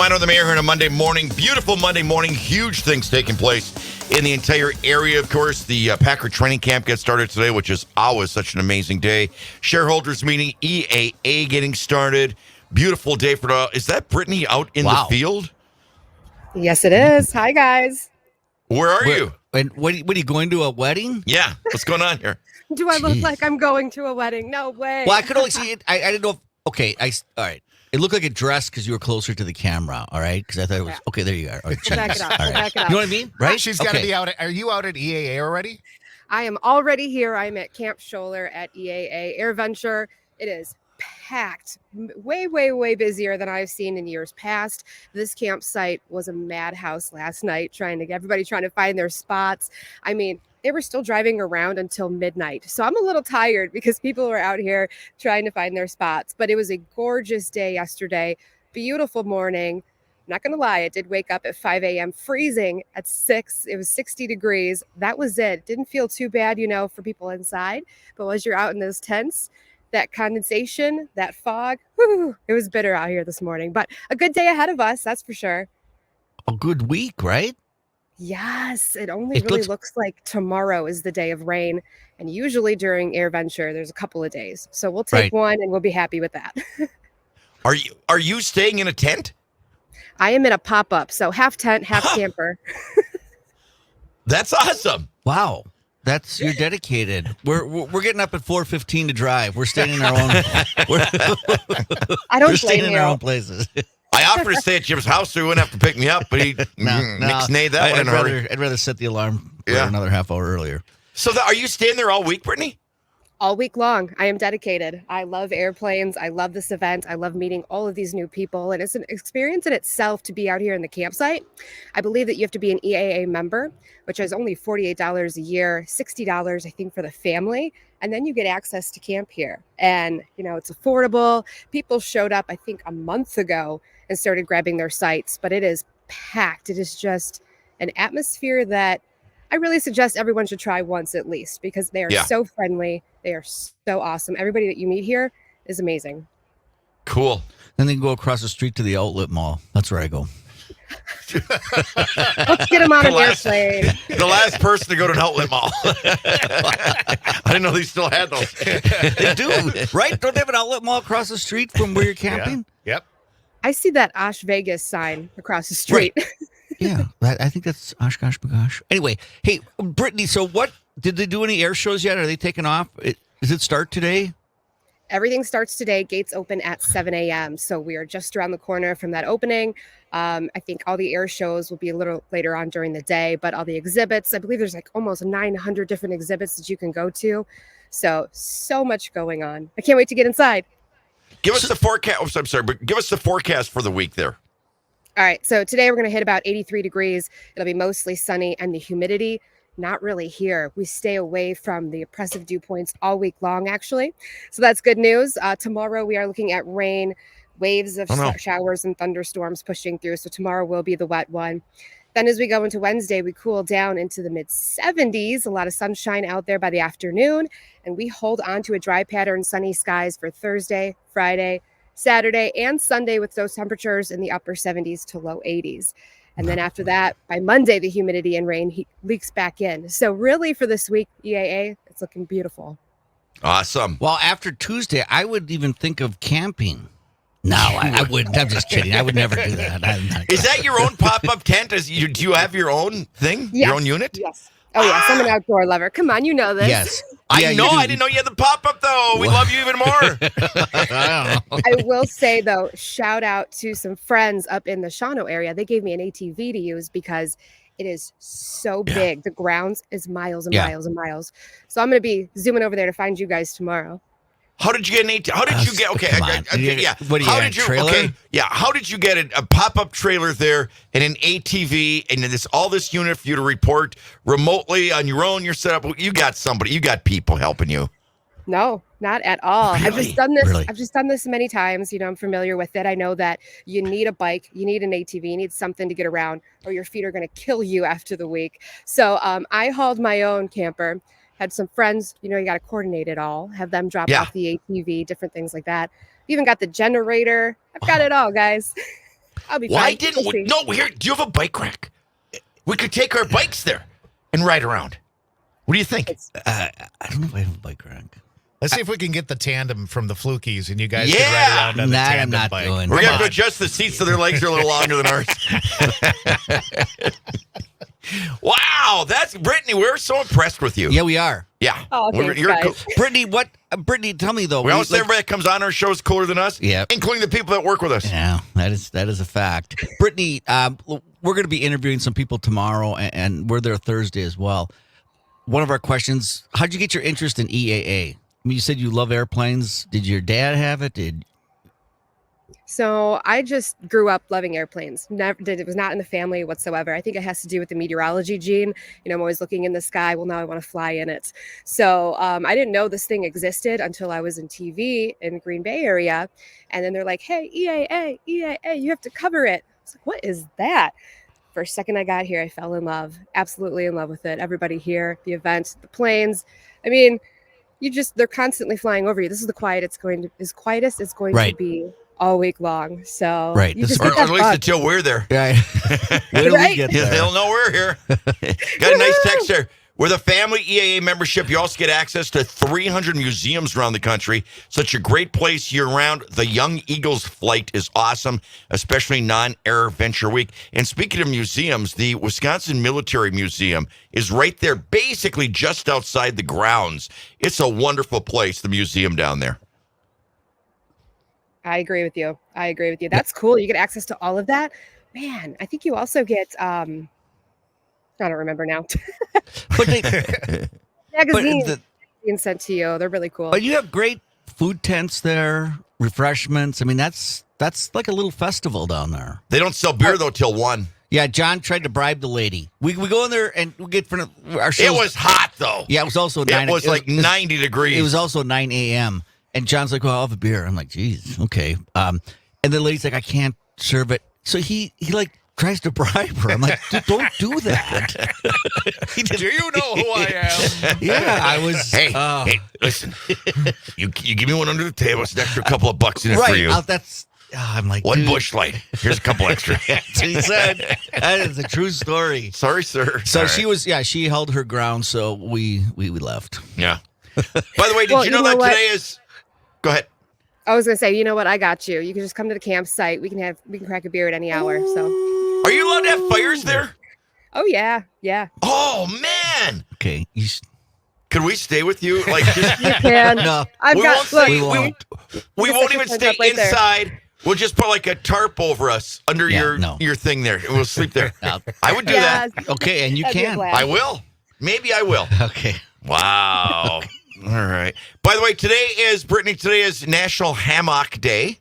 Miner, the mayor, here on a Monday morning. Beautiful Monday morning. Huge things taking place in the entire area. Of course, the Packer training camp gets started today, which is always such an amazing day. Shareholders meeting, EAA getting started. Beautiful day for the. Is that Brittany out in the field? Yes, it is. Hi, guys. Where are you? And what are you going to a wedding? Yeah. What's going on here? Do I look like I'm going to a wedding? No way. Well, I could only see it. I didn't know. Okay. All right. It looked like a dress because you were closer to the camera. All right. Because I thought it was. Okay. There you are. Oh, back it up. All right. Back it up. You know what I mean? Right? She's got to be out. Are you out at EAA already? I am already here. I'm at Camp Scholler at EAA AirVenture. It is packed, way, way, way busier than I've seen in years past. This campsite was a madhouse last night, everybody trying to find their spots. I mean, they were still driving around until midnight. So I'm a little tired because people were out here trying to find their spots. But it was a gorgeous day yesterday. Beautiful morning. Not going to lie, it did wake up at 5 a.m. freezing at 6. It was 60 degrees. That was it. Didn't feel too bad, for people inside. But as you're out in those tents, that condensation, that fog, it was bitter out here this morning. But a good day ahead of us, that's for sure. A good week, right? Yes, it really looks like tomorrow is the day of rain. And usually during AirVenture, there's a couple of days. So we'll take one and we'll be happy with that. Are you staying in a tent? I am in a pop-up, so half tent, half camper. That's awesome. Wow. You're dedicated. We're getting up at 4:15 to drive. We're staying in our own. I don't We're staying blame in our you. own places. I offered to stay at Jim's house so he wouldn't have to pick me up, but he nixed that one. I'd rather set the alarm for another half hour earlier. So are you staying there all week, Brittany? All week long. I am dedicated. I love airplanes. I love this event. I love meeting all of these new people. And it's an experience in itself to be out here in the campsite. I believe that you have to be an EAA member, which is only $48 a year, $60, I think, for the family. And then you get access to camp here. And, it's affordable. People showed up, I think, a month ago and started grabbing their sites. But it is packed. It is just an atmosphere that I really suggest everyone should try once at least because they are so friendly. They are so awesome. Everybody that you meet here is amazing. Cool. Then they can go across the street to the outlet mall. That's where I go. Let's get them on an airplane. The last person to go to an outlet mall. I didn't know they still had those. They do, right? Don't they have an outlet mall across the street from where you're camping? Yeah. Yep. I see that Osh Vegas sign across the street. Right. Yeah, I think that's Oshkosh Bagosh. Anyway, hey, Brittany, so what, did they do any air shows yet? Are they taking off? Does it start today? Everything starts today. Gates open at 7 a.m. So we are just around the corner from that opening. I think all the air shows will be a little later on during the day, but all the exhibits, I believe there's like almost 900 different exhibits that you can go to. So much going on. I can't wait to get inside. Give us the forecast. I'm sorry, but give us the forecast for the week there. All right, so today we're going to hit about 83 degrees. It'll be mostly sunny, and the humidity, not really here. We stay away from the oppressive dew points all week long, actually. So that's good news. Tomorrow we are looking at rain, waves of showers and thunderstorms pushing through. So tomorrow will be the wet one. Then as we go into Wednesday, we cool down into the mid-70s. A lot of sunshine out there by the afternoon. And we hold on to a dry pattern, sunny skies for Thursday, Friday, Saturday and Sunday with those temperatures in the upper 70s to low 80s. And then after that, by Monday, the humidity and rain leaks back in. So really for this week, EAA, it's looking beautiful. Awesome. Well, after Tuesday, I would even think of camping. No, I wouldn't. I'm just kidding. I would never do that. Is that your own pop-up tent? Do you have your own thing? Yes. Your own unit? Yes. Oh, yes. I'm an outdoor lover. Come on, you know this. Yes. I know. I didn't know you had the pop-up, though. We love you even more. I don't know. I will say, though, shout out to some friends up in the Shawano area. They gave me an ATV to use because it is so big. The grounds is miles and miles and miles. So I'm going to be zooming over there to find you guys tomorrow. How did you get an ATV? How did you get? Okay, yeah. What do you have, a trailer? Okay, yeah. How did you get a pop-up trailer there and an ATV and all this unit for you to report remotely on your own? You're set up. You got somebody. You got people helping you. No, not at all. Really? I've just done this. Really? I've just done this many times. I'm familiar with it. I know that you need a bike, you need an ATV, you need something to get around, or your feet are going to kill you after the week. So I hauled my own camper. Had some friends, you got to coordinate it all, have them drop off the ATV, different things like that. Even got the generator. I've got it all, guys. I'll be Why fine. didn't We'll we? see. No, here. Do you have a bike rack? We could take our bikes there and ride around. What do you think? I don't know if I have a bike rack. Let's see if we can get the tandem from the Flukies and you guys Yeah. can ride around on the That I'm tandem not bike. doing. We're Come going to have to on. adjust the seats so their legs are a little longer than ours. Wow, that's Brittany. We're so impressed with you. Yeah, we are. Yeah. Oh, thanks, You're guys. cool. Brittany, tell me though. We always say like- everybody that comes on our show is cooler than us, Yeah. including the people that work with us. Yeah, that is a fact. Brittany, we're going to be interviewing some people tomorrow, and we're there Thursday as well. One of our questions: how'd you get your interest in EAA? I mean, you said you love airplanes. Did your dad have it? So I just grew up loving airplanes. Never did. It was not in the family whatsoever. I think it has to do with the meteorology gene. I'm always looking in the sky. Well, now I want to fly in it. So I didn't know this thing existed until I was in TV in the Green Bay area. And then they're like, hey, EAA, you have to cover it. I was like, what is that? First second I got here, I fell in love, absolutely in love with it. Everybody here, the event, the planes. I mean, they're constantly flying over you. This is the quietest it's going Right. to be all week long. So Right. you This just is- Or get at that least bug. until we're there. Right. Where do we Right? get Yeah, there? they'll know we're here. Got a nice text there. With a family EAA membership, you also get access to 300 museums around the country. Such a great place year-round. The Young Eagles flight is awesome, especially non-AirVenture week. And speaking of museums, the Wisconsin Military Museum is right there, basically just outside the grounds. It's a wonderful place, the museum down there. I agree with you. That's cool. You get access to all of that. Man, I think you also get I don't remember now. But, Magazines the- being sent to you. They're really cool. but you have great food tents there, refreshments. I mean, that's like a little festival down there. They don't sell beer, though, till 1. Yeah, John tried to bribe the lady. We go in there and we get front of our show. It was hot, though. Yeah, it was also 9. It was like 90 degrees. It was also 9 a.m. And John's like, well, I'll have a beer. I'm like, geez, okay. And the lady's like, I can't serve it. So he like tries to bribe her. I'm like, don't do that. Do you know who I am? Yeah, I was. Hey, listen. You give me one under the table. It's an extra couple of bucks in it right. for you. I'm like, One dude. bush light. Here's a couple extra. That's what he said. That is a true story. Sorry, sir. So All she right. was, she held her ground. So we left. Yeah. By the way, did Well, you know you know that what? today is? Go ahead. I was gonna say, you know what? I got you. You can just come to the campsite. We can crack a beer at any hour. So, Are you allowed to have fires there? oh yeah. Oh man, Okay. could we stay with you? Like, just, You can. No, I've we got. won't Look, stay. we won't. We Just won't like even your stay tent up right there. inside. We'll just put like a tarp over us under Yeah, no. your thing there, and we'll sleep there. No. I would do yeah, that. Okay, and you that'd be a can. blast. I will. Maybe I will. Okay. Wow. All right. By the way, today is National Hammock Day.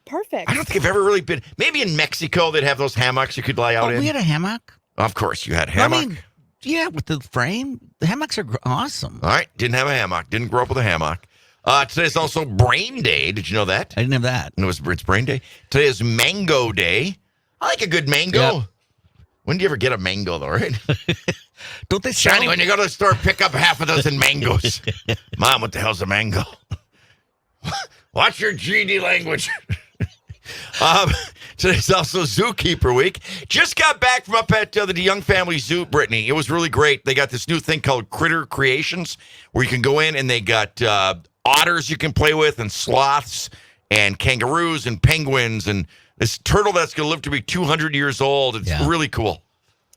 Perfect. I don't think I've ever really been. Maybe in Mexico they'd have those hammocks you could lie out Oh, in. we had a hammock. Of course, you had hammock. I mean, yeah, with the frame. The hammocks are awesome. All right. Didn't have a hammock. Didn't grow up with a hammock. Today's also Brain Day. Did you know that? I didn't have that. It's Brain Day. Today is Mango Day. I like a good mango. Yep. When do you ever get a mango, though, right? Don't they sell? Johnny, when you go to the store, pick up half a dozen mangoes. Mom, what the hell's a mango? Watch your GD language. Today's also Zookeeper Week. Just got back from up at the DeYoung Family Zoo, Brittany. It was really great. They got this new thing called Critter Creations, where you can go in and they got otters you can play with, and sloths, and kangaroos, and penguins, and this turtle that's going to live to be 200 years old. It's Yeah. really cool.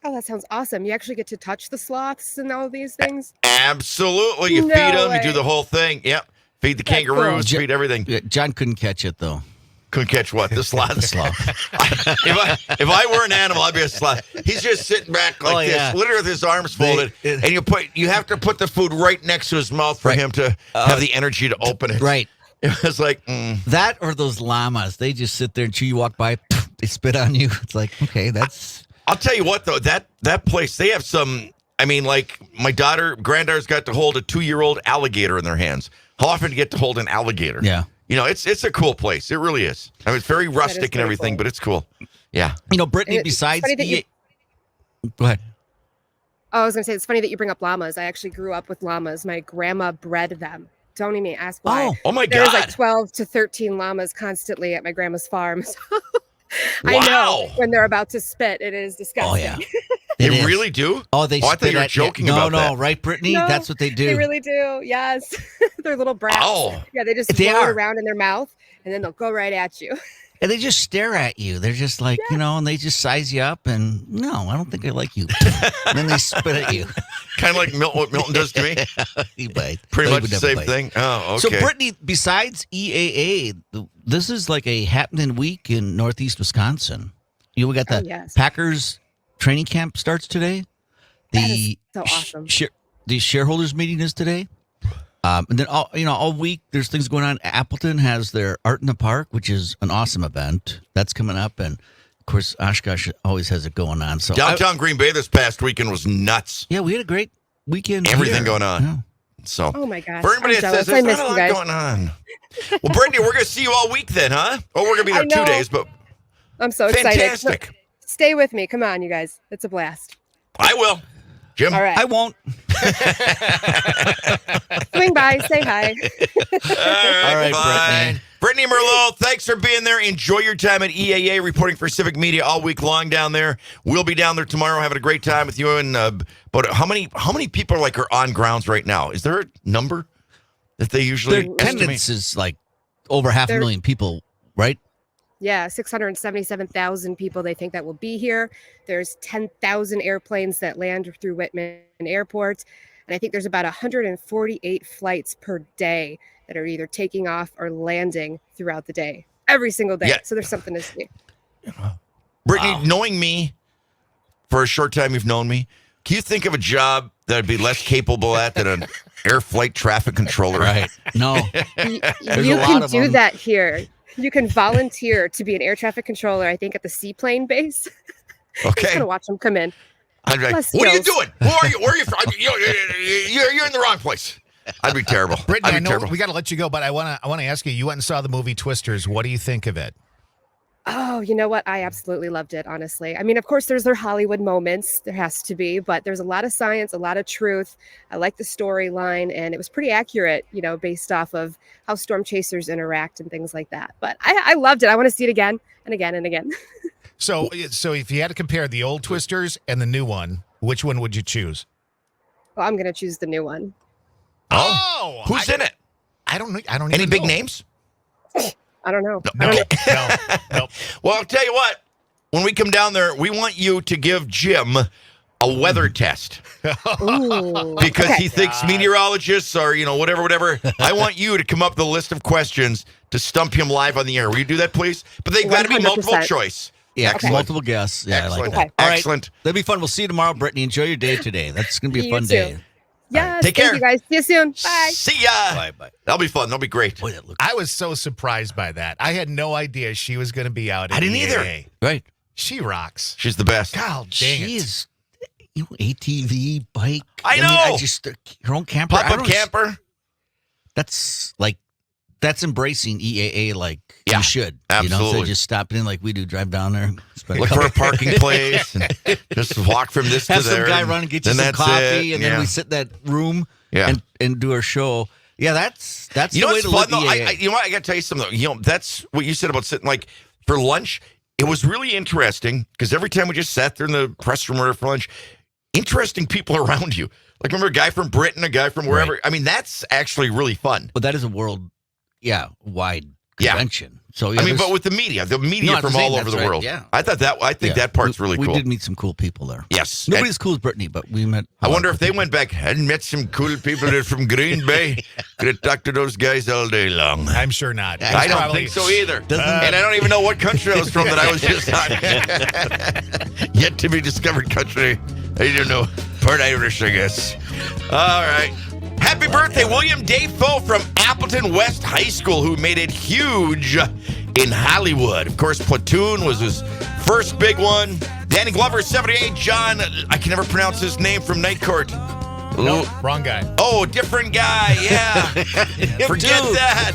Oh, that sounds awesome. You actually get to touch the sloths and all these things. Absolutely. You No feed them. way. You do the whole thing. Yep. Feed the That's kangaroos, cool. feed everything. Yeah, John couldn't catch it though. Couldn't catch what? The sloth. The sloth. if I were an animal, I'd be a sloth. He's just sitting back like Oh, this, yeah. literally with his arms folded, and you have to put the food right next to his mouth for Right. him to have the energy to open it. Right. It was like, That or those llamas. They just sit there and chew. You walk by, they spit on you. It's like, okay, that's. I'll tell you what though, that place, they have some. I mean, like my granddaughter's got to hold a 2-year-old alligator in their hands. How often do you get to hold an alligator? Yeah. You know, it's a cool place. It really is. I mean, it's very rustic and pretty everything, cool. but it's cool. Yeah. You know, Brittany, It's besides funny that EA. Go ahead. Oh, I was gonna say it's funny that you bring up llamas. I actually grew up with llamas. My grandma bred them. Don't even ask why. Oh, Oh my There's God. like 12 to 13 llamas constantly at my grandma's farm. I know Wow. when they're about to spit, it is disgusting. Oh yeah, They It is. really do? Oh, they. Oh, I thought spit you were at joking no, about no, that. right, Brittany? No, That's what they do. They really do. Yes. They're little brats. Oh. Yeah, they just They float are. around in their mouth and then they'll go right at you. And they just stare at you. They're just like, and they just size you up. And no, I don't think I like you. And then they spit at you. Kind of like what Milton does to me? Pretty much the same thing? Oh, okay. So, Brittany, besides EAA, this is like a happening week in Northeast Wisconsin. We got the yes. Packers training camp starts today. That is so awesome. The shareholders meeting is today. And then all week there's things going on. Appleton has their Art in the Park, which is an awesome event. That's coming up, and of course Oshkosh always has it going on. So Downtown Green Bay this past weekend was nuts. we had a great weekend. Everything here. going on. Yeah. So, Oh my gosh. for anybody I'm that jealous. says I there's miss not a you lot guys. going on. Well, Brittany, we're going to see you all week then, huh? Oh, we're going to be there I 2 know. days, but I'm so excited. fantastic. Stay with me. Come on, you guys. It's a blast. I will. Jim? All right. I won't. Swing by. Say hi. All right, Brittany. Brittany Merlot, thanks for being there. Enjoy your time at EAA, reporting for Civic Media all week long down there. We'll be down there tomorrow, having a great time with you. And but how many people are on grounds right now? Is there a number that they usually Their attendance is like over 500,000 people, right? Yeah, 677,000 people they think that will be here. There's 10,000 airplanes that land through Whitman Airport. And I think there's about 148 flights per day that are either taking off or landing throughout the day, every single day. Yeah. So there's something to see. Brittany, knowing me for a short time, you've known me. Can you think of a job that would be less capable at than an air flight traffic controller? Right. No. You a lot can of do them. that here. You can volunteer to be an air traffic controller, I think, at the seaplane base. Just Okay. gonna watch them come in. I'd be like, Less what are you skills. doing? Who are you? Where are you from? You're in the wrong place. I'd be terrible. Brittany, I'd I be know terrible. we got to let you go, but I want to ask you. You went and saw the movie Twisters. What do you think of it? Oh, you know what? I absolutely loved it, honestly. I mean, of course, there's their Hollywood moments. There has to be, but there's a lot of science, a lot of truth. I like the storyline, and it was pretty accurate, based off of how storm chasers interact and things like that. But I loved it. I want to see it again and again and again. So if you had to compare the old Twisters and the new one, which one would you choose? Well, I'm going to choose the new one. Oh, Who's in it? I don't know. I don't. Any even big know. names? I don't know. No. Well, I'll tell you what. When we come down there, we want you to give Jim a weather test Ooh. because Okay. he thinks meteorologists are, whatever. I want you to come up with a list of questions to stump him live on the air. Will you do that, please? But they've got to be multiple 100%. choice. Yeah, Excellent. multiple guests. Yeah, I like Excellent. that. Okay. All right. Excellent. That'll be fun. We'll see you tomorrow, Brittany. Enjoy your day today. That's going to be a You fun too. day. Yes. Take Thank care. you guys. See you soon. Bye. See ya. Bye. That'll be fun. That'll be great. Boy, that looks I was so surprised by that. I had no idea she was going to be out. I didn't either. EAA. right. She rocks. She's the best. God dang She it. is, ATV, bike. I mean, know. her own camper. I Pop-up don't- camper. That's embracing EAA like Yeah, you should. absolutely. So just stop in like we do, drive down there, spend Look for a parking place and just walk from this have to there. some guy and run and get you then some that's coffee, it. and then Yeah. we sit in that room Yeah. and do our show. Yeah, that's You the know way what's to fun live though? EAA. You know what? I got to tell you something. Though. That's what you said about sitting like for lunch. It was really interesting because every time we just sat there in the press room or for lunch, interesting people around you. Like remember a guy from Britain, a guy from wherever. Right. I mean, that's actually really fun. But that is a wide Yeah. convention. So yeah, I mean, there's- but with the media No, I'm from saying all over that's the right, world. yeah. I think yeah, that part's really we cool. did meet some cool people there. Yes. Nobody's And as cool as Brittany, but we met. I wonder if they went back and met some cool people that are from Green Bay. Could have talked to those guys all day long. I'm sure not. I don't Probably- think so either. Doesn't- And I don't even know what country I was from that I was just on. Yet to be discovered country. I don't know. Part Irish, I guess. All right. Happy birthday, William Dafoe from Appleton West High School, who made it huge in Hollywood. Of course, Platoon was his first big one. Danny Glover, 78. John, I can never pronounce his name from Night Court. Nope, wrong guy. Oh, different guy. Yeah. Forget too. that.